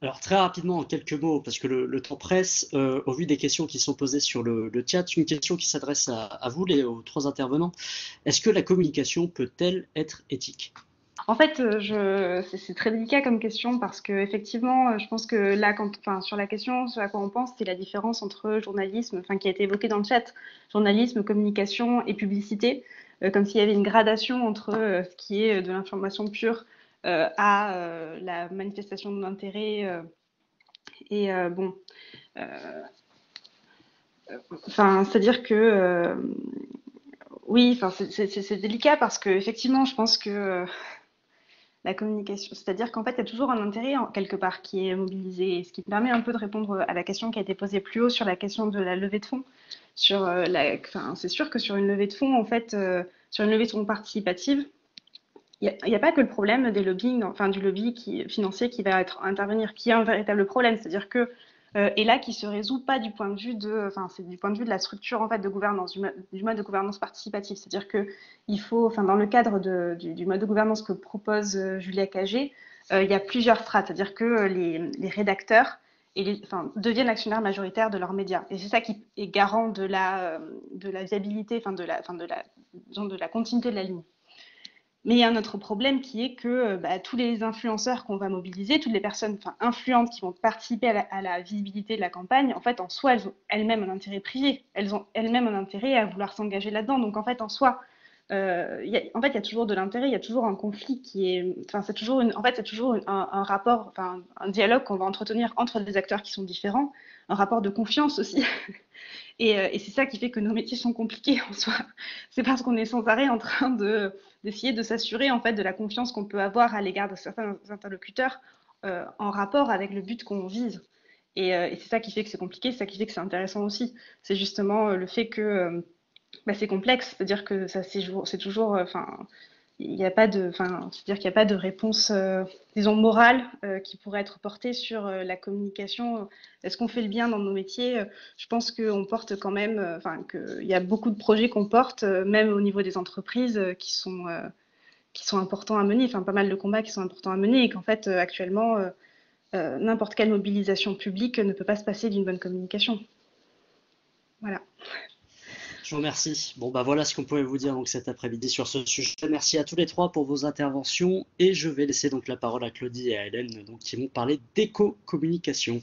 Alors très rapidement, en quelques mots, parce que le temps presse, au vu des questions qui sont posées sur le chat, une question qui s'adresse à vous, aux trois intervenants. Est-ce que la communication peut-elle être éthique? En fait, c'est très délicat comme question parce que effectivement, je pense que là, enfin, sur la question, sur à quoi on pense, c'est la différence entre journalisme, enfin, qui a été évoquée dans le chat, journalisme, communication et publicité, comme s'il y avait une gradation entre ce qui est de l'information pure à la manifestation d'intérêt. Et bon, euh, enfin, c'est-à-dire que oui, enfin, c'est délicat parce que effectivement, je pense que la communication, c'est-à-dire qu'en fait, il y a toujours un intérêt quelque part qui est mobilisé, et ce qui me permet un peu de répondre à la question qui a été posée plus haut sur la question de la levée de fonds. Enfin, c'est sûr que sur une levée de fonds, en fait, sur une levée de fonds participative, il y a pas que le problème des lobbying, enfin du lobby financier qui va intervenir, qui est un véritable problème. C'est-à-dire que et là qui se résout pas du point de vue de, enfin c'est du point de vue de la structure en fait de gouvernance, du mode de gouvernance participative. C'est-à-dire que il faut, enfin dans le cadre du mode de gouvernance que propose Julia Cagé, il y a plusieurs strates. C'est-à-dire que les rédacteurs enfin, deviennent actionnaires majoritaires de leurs médias. Et c'est ça qui est garant de la viabilité, de la continuité de la ligne. Mais il y a un autre problème qui est que bah, tous les influenceurs qu'on va mobiliser, toutes les personnes influentes qui vont participer à la visibilité de la campagne, en fait, en soi, elles ont elles-mêmes un intérêt privé. Elles ont elles-mêmes un intérêt à vouloir s'engager là-dedans. Donc, en fait, en soi, en fait, il y a toujours de l'intérêt, il y a toujours un conflit qui est. Enfin, c'est toujours, en fait, c'est toujours un rapport, enfin, un dialogue qu'on va entretenir entre des acteurs qui sont différents, un rapport de confiance aussi. Et c'est ça qui fait que nos métiers sont compliqués en soi. C'est parce qu'on est sans arrêt en train d'essayer de s'assurer en fait de la confiance qu'on peut avoir à l'égard de certains interlocuteurs en rapport avec le but qu'on vise. Et c'est ça qui fait que c'est compliqué, c'est ça qui fait que c'est intéressant aussi. C'est justement le fait que bah, c'est complexe, c'est-à-dire que ça c'est toujours, enfin, il n'y a pas de, enfin, c'est-à-dire qu'il n'y a pas de réponse, disons, morale qui pourrait être portée sur la communication. Est-ce qu'on fait le bien dans nos métiers? Je pense qu'on porte quand même, enfin, qu'il y a beaucoup de projets qu'on porte, même au niveau des entreprises, qui sont importants à mener, enfin, pas mal de combats qui sont importants à mener, et qu'en fait, actuellement, n'importe quelle mobilisation publique ne peut pas se passer d'une bonne communication. Voilà. Je vous remercie. Bon, bah voilà ce qu'on pouvait vous dire donc cet après-midi sur ce sujet. Merci à tous les trois pour vos interventions et je vais laisser donc la parole à Claudie et à Hélène donc, qui vont parler d'éco-communication.